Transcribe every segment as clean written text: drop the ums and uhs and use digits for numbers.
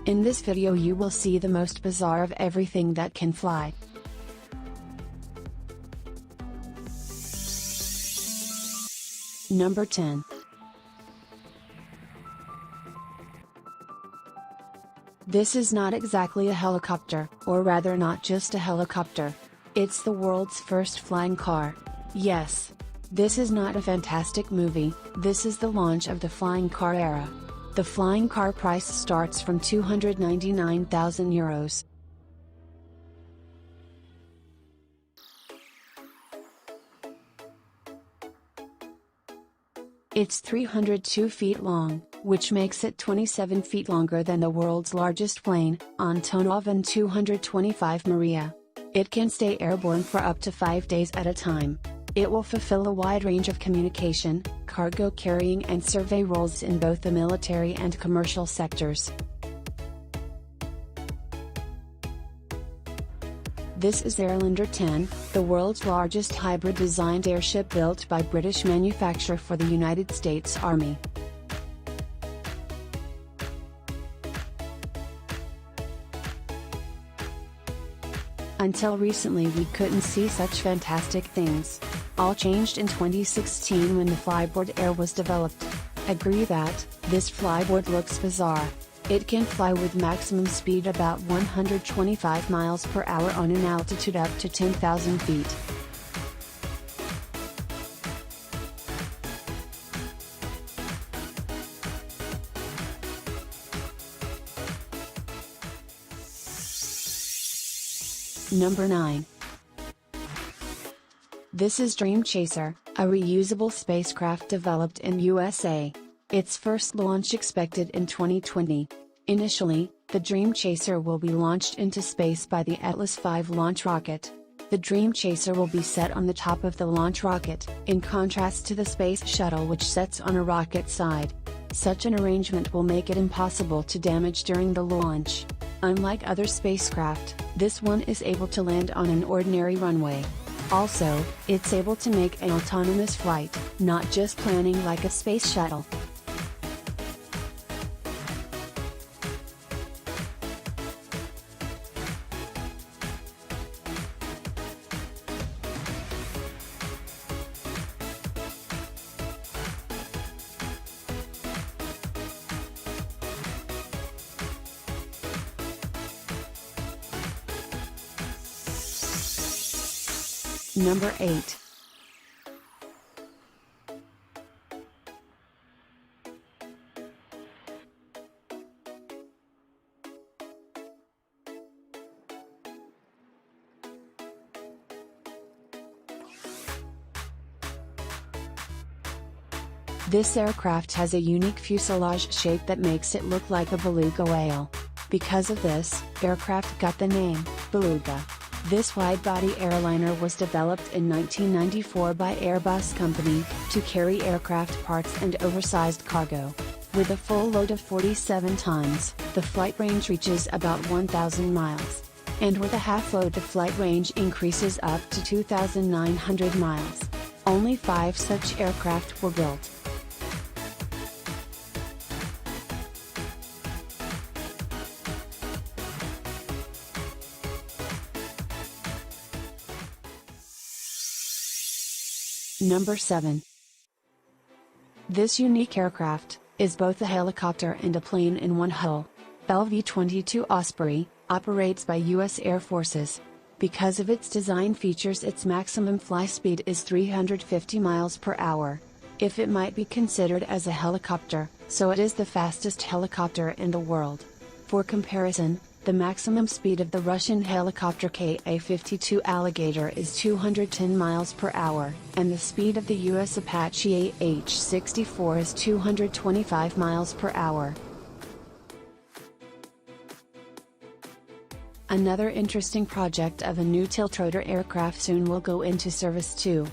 In this video you will see the most bizarre of everything that can fly. Number 10. This is not exactly a helicopter, or rather not just a helicopter. It's the world's first flying car. Yes. This is not a fantastic movie, this is the launch of the flying car era. The flying car price starts from €299,000. It's 302 feet long, which makes it 27 feet longer than the world's largest plane, Antonov An-225 Maria. It can stay airborne for up to 5 days at a time. It will fulfill a wide range of communication, cargo carrying and survey roles in both the military and commercial sectors. This is Airlander 10, the world's largest hybrid-designed airship built by British manufacturer for the United States Army. Until recently we couldn't see such fantastic things. All changed in 2016 when the Flyboard Air was developed. Agree that, this flyboard looks bizarre. It can fly with maximum speed about 125 miles per hour on an altitude up to 10,000 feet. Number 9. This is Dream Chaser, a reusable spacecraft developed in USA. Its first launch expected in 2020. Initially, the Dream Chaser will be launched into space by the Atlas V launch rocket. The Dream Chaser will be set on the top of the launch rocket, in contrast to the Space Shuttle which sets on a rocket side. Such an arrangement will make it impossible to damage during the launch. Unlike other spacecraft, this one is able to land on an ordinary runway. Also, it's able to make an autonomous flight, not just planning like a space shuttle. Number 8. This aircraft has a unique fuselage shape that makes it look like a beluga whale. Because of this, aircraft got the name, Beluga. This wide-body airliner was developed in 1994 by Airbus Company, to carry aircraft parts and oversized cargo. With a full load of 47 tons, the flight range reaches about 1,000 miles. And with a half load the flight range increases up to 2,900 miles. Only 5 such aircraft were built. Number 7. This unique aircraft is both a helicopter and a plane in one hull. Bell V-22 Osprey operates by U.S. Air Forces. Because of its design features, its maximum fly speed is 350 miles per hour. If it might be considered as a helicopter, so it is the fastest helicopter in the world. For comparison, the maximum speed of the Russian helicopter Ka-52 Alligator is 210 miles per hour, and the speed of the U.S. Apache AH-64 is 225 miles per hour. Another interesting project of a new tiltrotor aircraft soon will go into service too.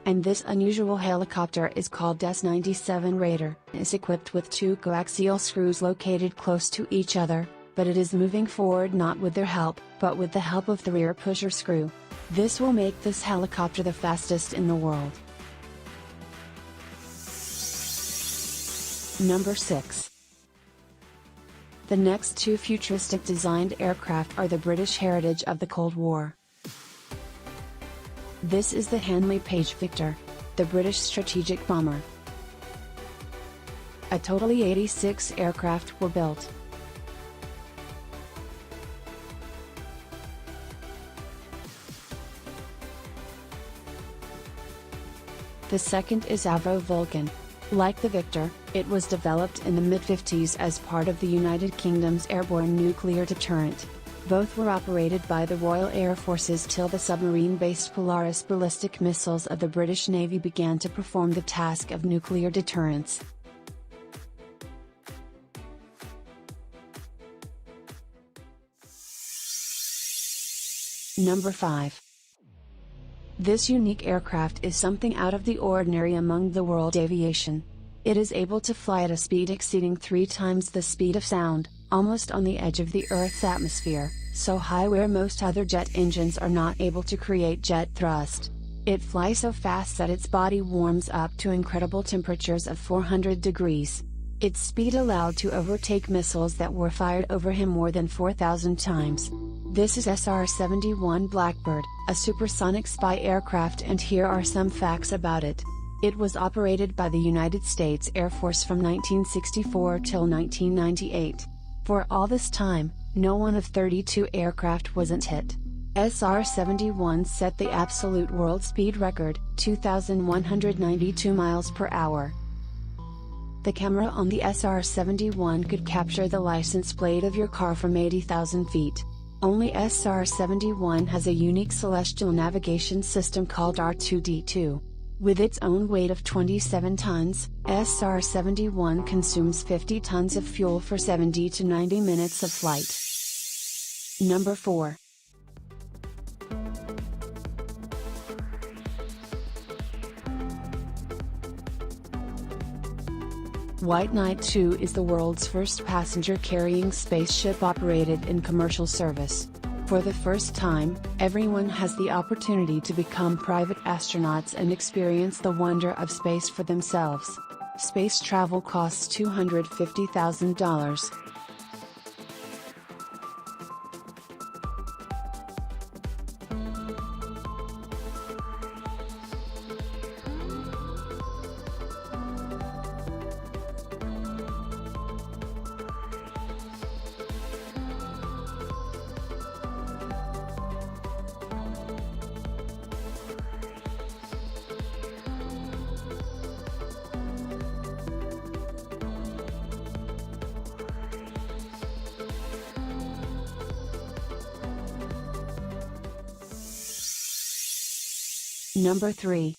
And this unusual helicopter is called S-97 Raider. It is equipped with 2 coaxial screws located close to each other, but it is moving forward not with their help, but with the help of the rear pusher screw. This will make this helicopter the fastest in the world. Number 6. The next two futuristic designed aircraft are the British heritage of the Cold War. This is the Handley Page Victor, the British strategic bomber. A totally 86 aircraft were built. The second is Avro Vulcan. Like the Victor, it was developed in the mid-50s as part of the United Kingdom's airborne nuclear deterrent. Both were operated by the Royal Air Forces till the submarine-based Polaris ballistic missiles of the British Navy began to perform the task of nuclear deterrence. Number 5. This unique aircraft is something out of the ordinary among the world aviation. It is able to fly at a speed exceeding 3 times the speed of sound, almost on the edge of the Earth's atmosphere, so high where most other jet engines are not able to create jet thrust. It flies so fast that its body warms up to incredible temperatures of 400 degrees. Its speed allowed to overtake missiles that were fired over him more than 4,000 times. This is SR-71 Blackbird, a supersonic spy aircraft, and here are some facts about it. It was operated by the United States Air Force from 1964 till 1998. For all this time, no one of 32 aircraft wasn't hit. SR-71 set the absolute world speed record, 2,192 miles per hour. The camera on the SR-71 could capture the license plate of your car from 80,000 feet. Only SR-71 has a unique celestial navigation system called R2-D2. With its own weight of 27 tons, SR-71 consumes 50 tons of fuel for 70 to 90 minutes of flight. Number 4. White Knight 2 is the world's first passenger-carrying spaceship operated in commercial service. For the first time, everyone has the opportunity to become private astronauts and experience the wonder of space for themselves. Space travel costs $250,000. Number 3.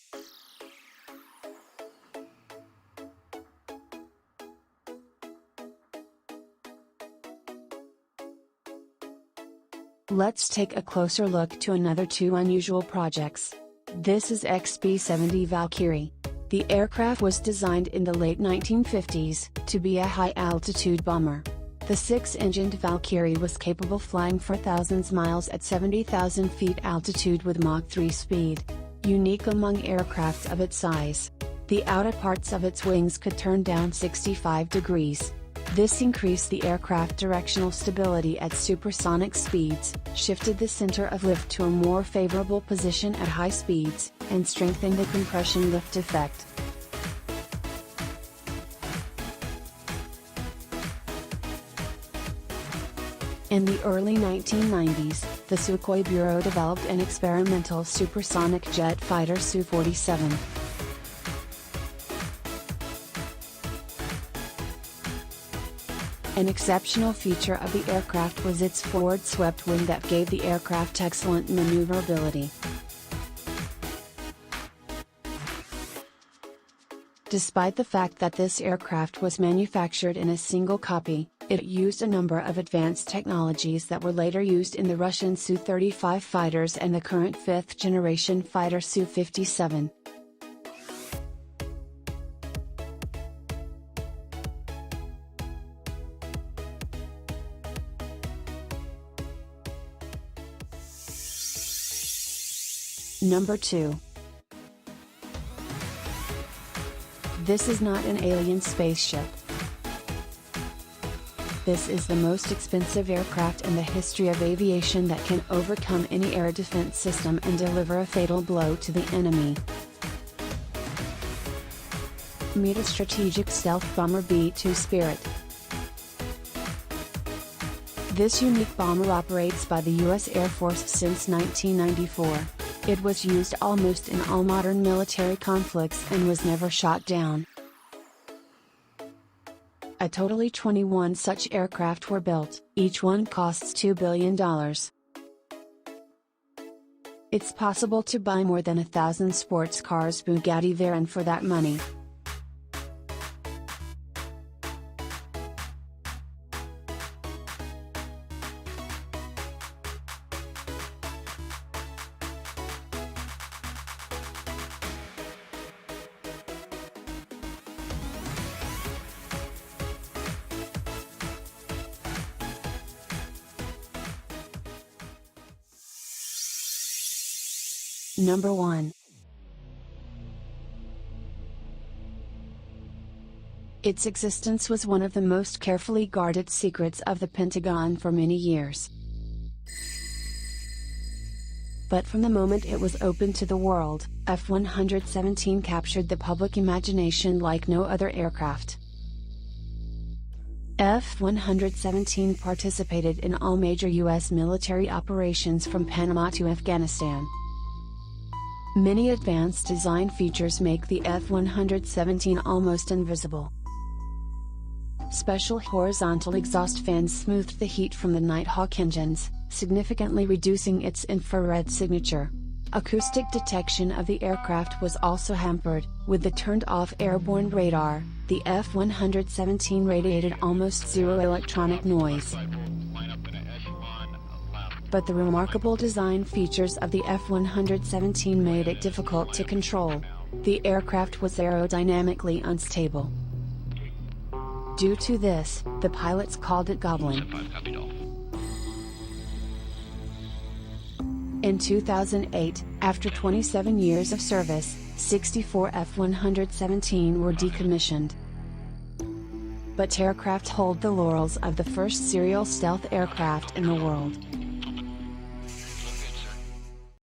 Let's take a closer look to another two unusual projects. This is XB-70 Valkyrie. The aircraft was designed in the late 1950s to be a high-altitude bomber. The 6-engined Valkyrie was capable flying for thousands miles at 70,000 feet altitude with Mach 3 speed. Unique among aircraft of its size. The outer parts of its wings could turn down 65 degrees. This increased the aircraft directional stability at supersonic speeds, shifted the center of lift to a more favorable position at high speeds, and strengthened the compression lift effect. In the early 1990s, the Sukhoi Bureau developed an experimental supersonic jet fighter Su-47. An exceptional feature of the aircraft was its forward swept wing that gave the aircraft excellent maneuverability. Despite the fact that this aircraft was manufactured in a single copy, it used a number of advanced technologies that were later used in the Russian Su-35 fighters and the current fifth-generation fighter Su-57. Number 2. This is not an alien spaceship. This is the most expensive aircraft in the history of aviation that can overcome any air defense system and deliver a fatal blow to the enemy. Meet a strategic stealth bomber B-2 Spirit. This unique bomber operates by the U.S. Air Force since 1994. It was used almost in all modern military conflicts and was never shot down. A totally 21 such aircraft were built, each one costs $2 billion. It's possible to buy more than 1,000 sports cars Bugatti Veyron for that money. Number 1. Its existence was one of the most carefully guarded secrets of the Pentagon for many years. But from the moment it was opened to the world, F-117 captured the public imagination like no other aircraft. F-117 participated in all major U.S. military operations from Panama to Afghanistan. Many advanced design features make the F-117 almost invisible. Special horizontal exhaust fans smoothed the heat from the Nighthawk engines, significantly reducing its infrared signature. Acoustic detection of the aircraft was also hampered. With the turned-off airborne radar, the F-117 radiated almost zero electronic noise. But the remarkable design features of the F-117 made it difficult to control. The aircraft was aerodynamically unstable. Due to this, the pilots called it Goblin. In 2008, after 27 years of service, 64 F-117 were decommissioned. But aircraft hold the laurels of the first serial stealth aircraft in the world.